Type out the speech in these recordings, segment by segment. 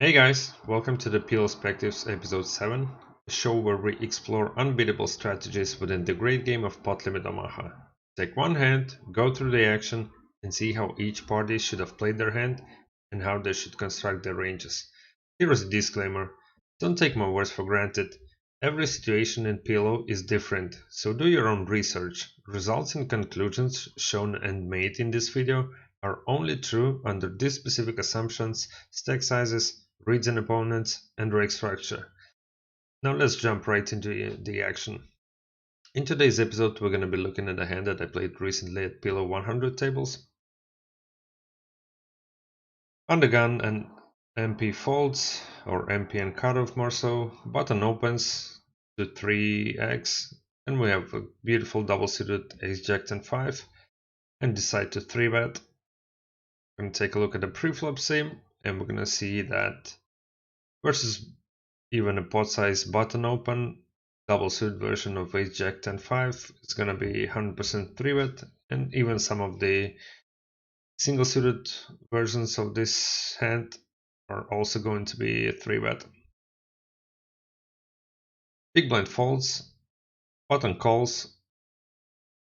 Hey guys, welcome to the PLOspectives episode 7, a show where we explore unbeatable strategies within the great game of Pot Limit Omaha. Take one hand, go through the action, and see how each party should have played their hand and how they should construct their ranges. Here is a disclaimer, don't take my words for granted. Every situation in PLO is different, so do your own research. Results and conclusions shown and made in this video are only true under these specific assumptions, stack sizes, reads and opponents, and rake structure. Now let's jump right into the action. In today's episode, we're going to be looking at a hand that I played recently at PLO 100 tables. On the gun, an MP folds, or MP and cutoff more so, button opens to 3x, and we have a beautiful double suited ace jack 10 5, and decide to 3-bet. We're going to take a look at the pre-flop sim, and we're going to see that versus even a pot size button open double suit version of ace jack 10 5, it's going to be 100% 3-bet, and even some of the single suited versions of this hand are also going to be a 3-bet. Big blind folds, button calls,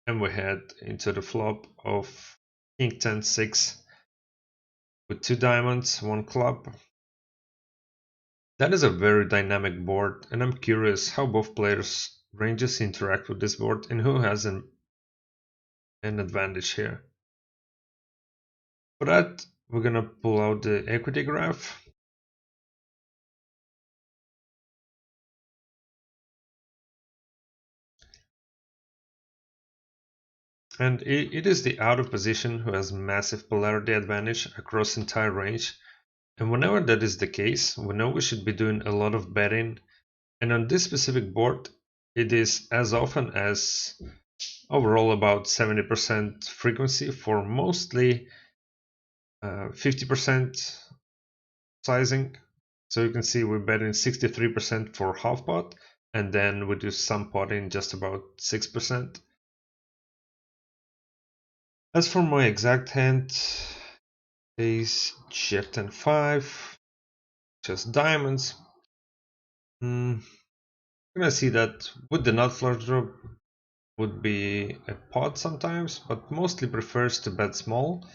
and we head into the flop of king 10 6 with 2 diamonds, 1 club. That is a very dynamic board, and I'm curious how both players' ranges interact with this board and who has an advantage here. For that, we're gonna pull out the equity graph. And it is the out of position who has massive polarity advantage across entire range. And whenever that is the case, we know we should be doing a lot of betting. And on this specific board, it is as often as overall about 70% frequency for mostly 50% sizing. So you can see we're betting 63% for half pot, and then we do some potting just about 6%. As for my exact hand, ace jack 10 5, just diamonds. I'm gonna see that with the nut flush draw would be a pot sometimes, but mostly prefers to bet small.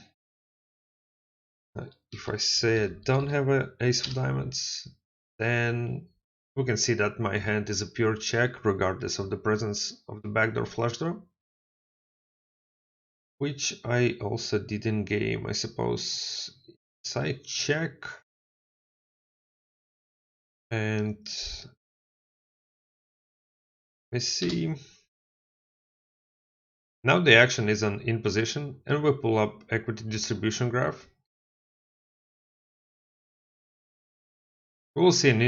If I say I don't have an ace of diamonds, then we can see that my hand is a pure check regardless of the presence of the backdoor flush draw, which I also did in game, I suppose. Side check, and let's see. Now the action is on in position, and we pull up equity distribution graph. We will see an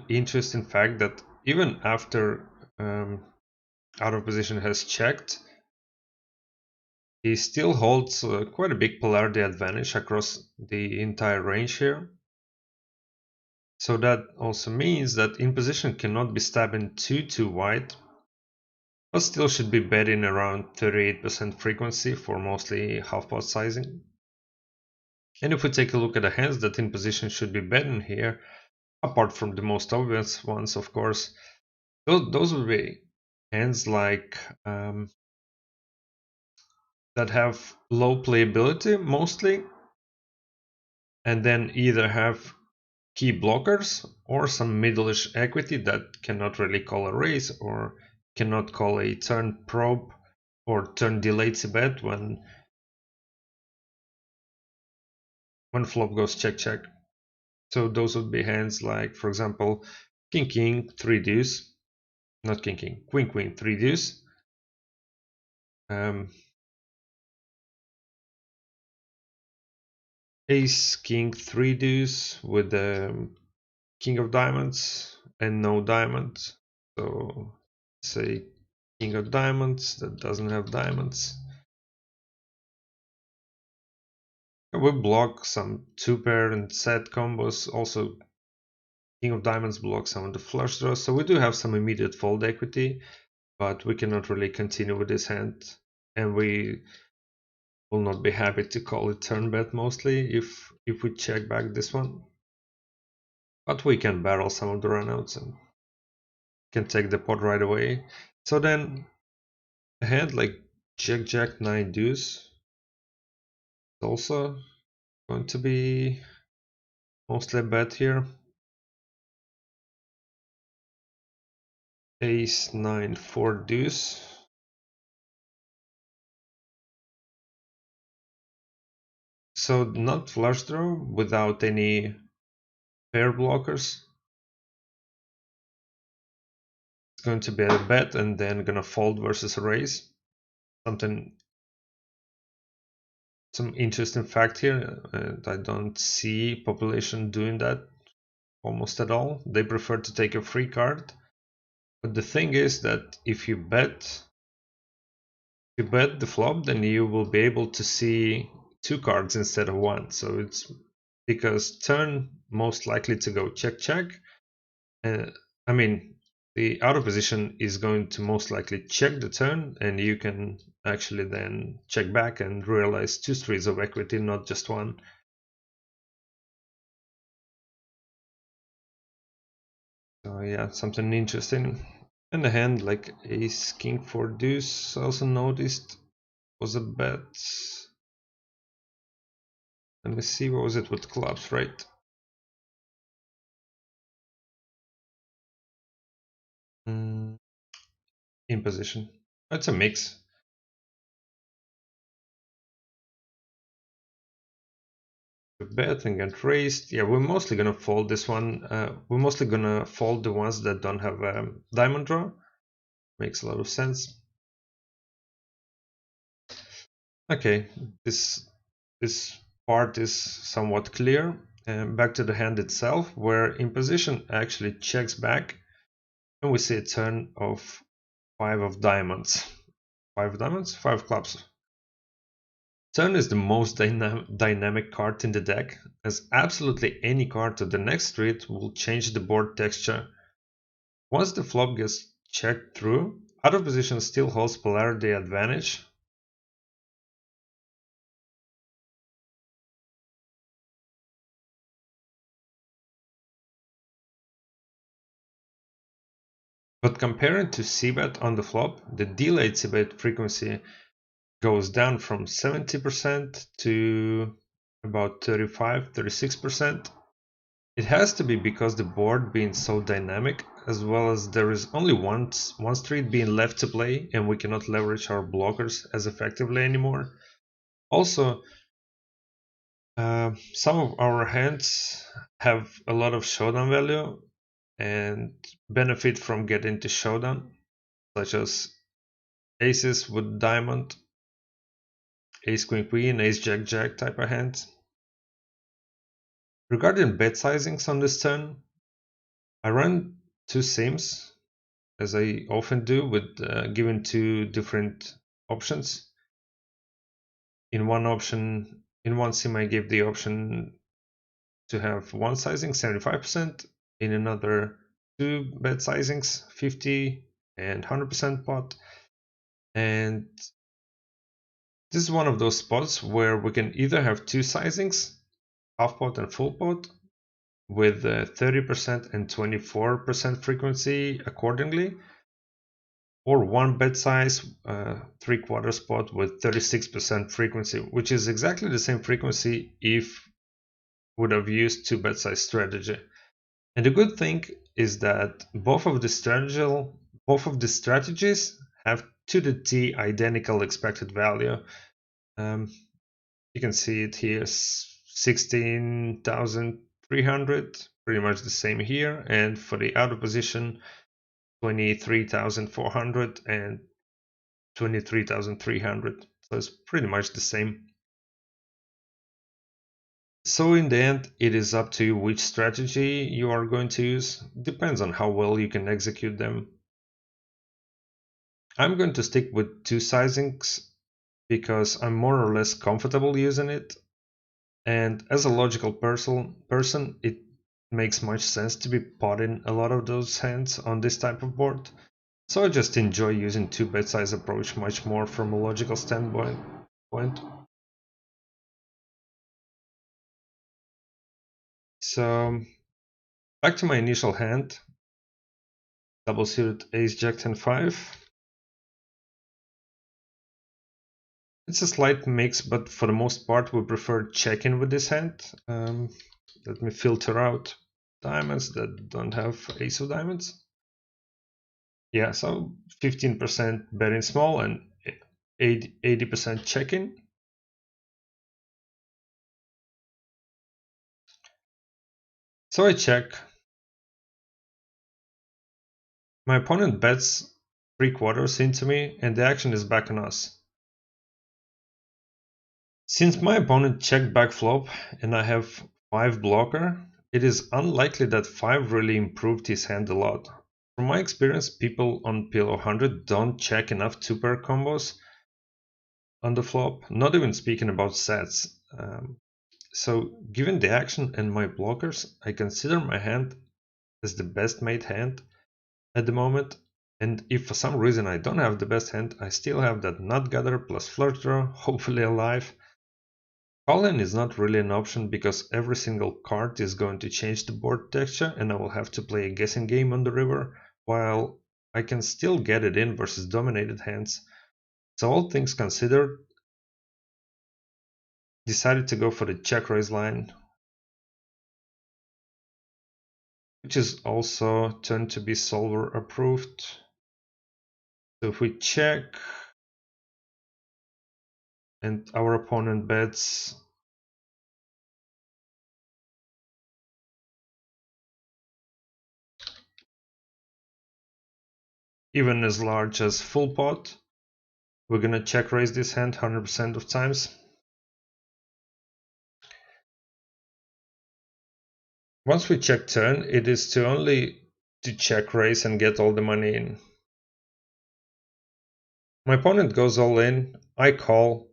interesting fact that even after out of position has checked, he still holds quite a big polarity advantage across the entire range here. So that also means that in position cannot be stabbing too wide, but still should be betting around 38% frequency for mostly half pot sizing. And if we take a look at the hands that in position should be betting here, apart from the most obvious ones, of course, those would be hands like that have low playability mostly, and then either have key blockers or some middle-ish equity that cannot really call a raise or cannot call a turn probe or turn delayed bet when flop goes check check. So those would be hands like, for example, king king 3 deuce, not king king, queen queen 3 deuce, ace king 3 deuce with the king of diamonds and no diamonds. So say king of diamonds that doesn't have diamonds. We block some two pair and set combos. Also, king of diamonds blocks some of the flush draws. So we do have some immediate fold equity, but we cannot really continue with this hand, and we will not be happy to call it turn bet mostly if we check back this one. but we can barrel some of the runouts and can take the pot right away. So then a hand like Jack Jack 9 deuce is also going to be mostly a bet here. Ace 9 4 deuce. So not flush draw without any pair blockers. It's going to be a bet and then gonna fold versus a raise. Some interesting fact here, and I don't see population doing that almost at all. They prefer to take a free card. But the thing is that if you bet the flop, then you will be able to see two cards instead of one. So it's because turn most likely to go check check. I mean, the out of position is going to most likely check the turn, and you can actually then check back and realize two streets of equity, not just one. So yeah, something interesting. And the hand like ace king 4 deuce, also noticed was a bet. Let me see, what was it with clubs, right? In position. It's a mix. Bet and get raised. Yeah, we're mostly gonna fold this one. We're mostly gonna fold the ones that don't have diamond draw. Makes a lot of sense. Okay, this part is somewhat clear. Back to the hand itself, where in position actually checks back, and we see a turn of 5 of diamonds. 5 diamonds? 5 clubs. Turn is the most dynamic card in the deck, as absolutely any card to the next street will change the board texture. Once the flop gets checked through, out of position still holds polarity advantage. But comparing to c-bet on the flop, the delayed c-bet frequency goes down from 70% to about 35-36%. It has to be because the board being so dynamic, as well as there is only one street being left to play and we cannot leverage our blockers as effectively anymore. Also, some of our hands have a lot of showdown value and benefit from getting to showdown, such as aces with diamond, ace queen queen, ace jack jack type of hands. Regarding bet sizings on this turn, I run two sims, as I often do, with given two different options. In one sim I gave the option to have one sizing 75%, in another two bet sizings 50 and 100% pot. And this is one of those spots where we can either have two sizings, half pot and full pot, with 30% and 24% frequency accordingly, or one bet size, 3/4 pot with 36% frequency, which is exactly the same frequency if would have used two bet size strategy. And the good thing is that both of the strategies have to the T identical expected value. You can see it here, 16,300, pretty much the same here, and for the out of position 23,400 and 23,300, so it's pretty much the same. So in the end, it is up to you which strategy you are going to use. Depends on how well you can execute them. I'm going to stick with two sizings because I'm more or less comfortable using it, and as a logical person, it makes much sense to be potting a lot of those hands on this type of board. So I just enjoy using two bet size approach much more from a logical standpoint. So Back to my initial hand. Double suited ace, jack, 10, 5. It's a slight mix, but for the most part we prefer checking with this hand. Let me filter out diamonds that don't have ace of diamonds. Yeah, so 15% betting small and 80% checking. So I check. My opponent bets 3/4 into me and the action is back on us. Since my opponent checked back flop and I have 5 blocker, it is unlikely that 5 really improved his hand a lot. From my experience, people on PL100 don't check enough 2-pair combos on the flop, not even speaking about sets. So given the action and my blockers, I consider my hand as the best made hand at the moment. And if for some reason I don't have the best hand, I still have that nut gather plus flush draw, hopefully alive. Calling is not really an option because every single card is going to change the board texture and I will have to play a guessing game on the river, while I can still get it in versus dominated hands. So all things considered, decided to go for the check raise line, which is also turned to be solver approved. So if we check and our opponent bets even as large as full pot, we're gonna check raise this hand 100% of times. Once we check turn, it is to only to check raise and get all the money in. My opponent goes all in, I call.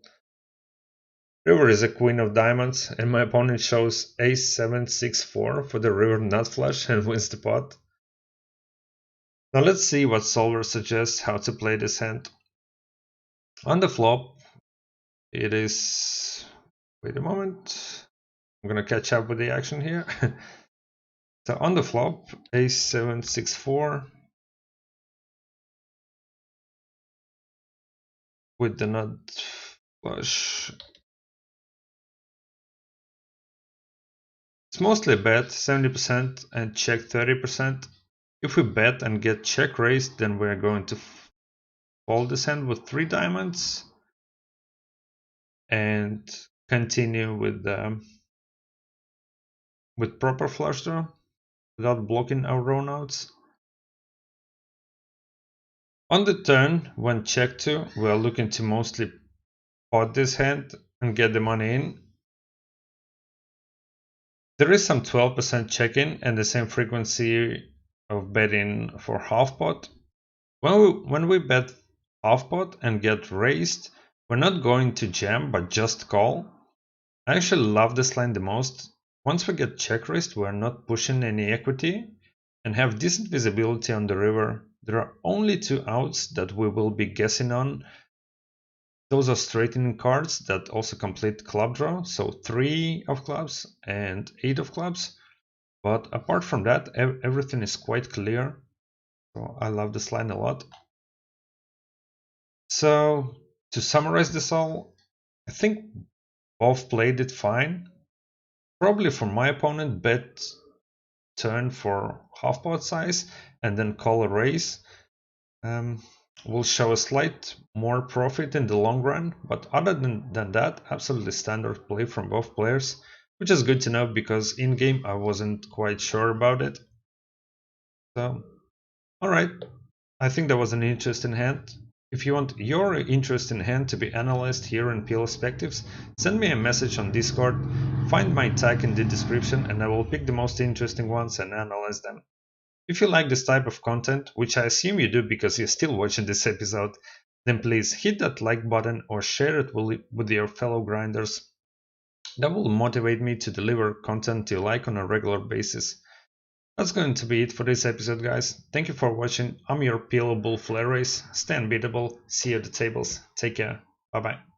River is a queen of diamonds and my opponent shows ace 7 6 4 for the river nut flush and wins the pot. Now let's see what solver suggests how to play this hand. On the flop, it is, wait a moment, I'm gonna catch up with the action here. So on the flop, ace 7 6 4 with the nut flush. It's mostly bet 70% and check 30%. If we bet and get check raised, then we're going to fold this hand with 3 diamonds and continue with proper flush draw without blocking our row outs. On the turn, when check to, we are looking to mostly pot this hand and get the money in. There is some 12% check-in and the same frequency of betting for half pot. When we bet half pot and get raised, we're not going to jam but just call. I actually love this line the most. Once we get check raised, we're not pushing any equity and have decent visibility on the river. There are only 2 outs that we will be guessing on. Those are straightening cards that also complete club draw, so 3 of clubs and 8 of clubs. But apart from that, everything is quite clear. So I love this line a lot. So to summarize this all, I think both played it fine. Probably for my opponent, bet turn for half pot size and then call a raise. Will show a slight more profit in the long run, but other than that, absolutely standard play from both players, which is good to know because in game I wasn't quite sure about it. So, alright, I think that was an interesting hand. If you want your interesting hand to be analyzed here in PLOspectives, send me a message on Discord, find my tag in the description and I will pick the most interesting ones and analyze them. If you like this type of content, which I assume you do because you're still watching this episode, then please hit that like button or share it with your fellow grinders. That will motivate me to deliver content you like on a regular basis. That's going to be it for this episode, guys. Thank you for watching. I'm your PL Bull Flare Race. Stay unbeatable. See you at the tables. Take care. Bye bye.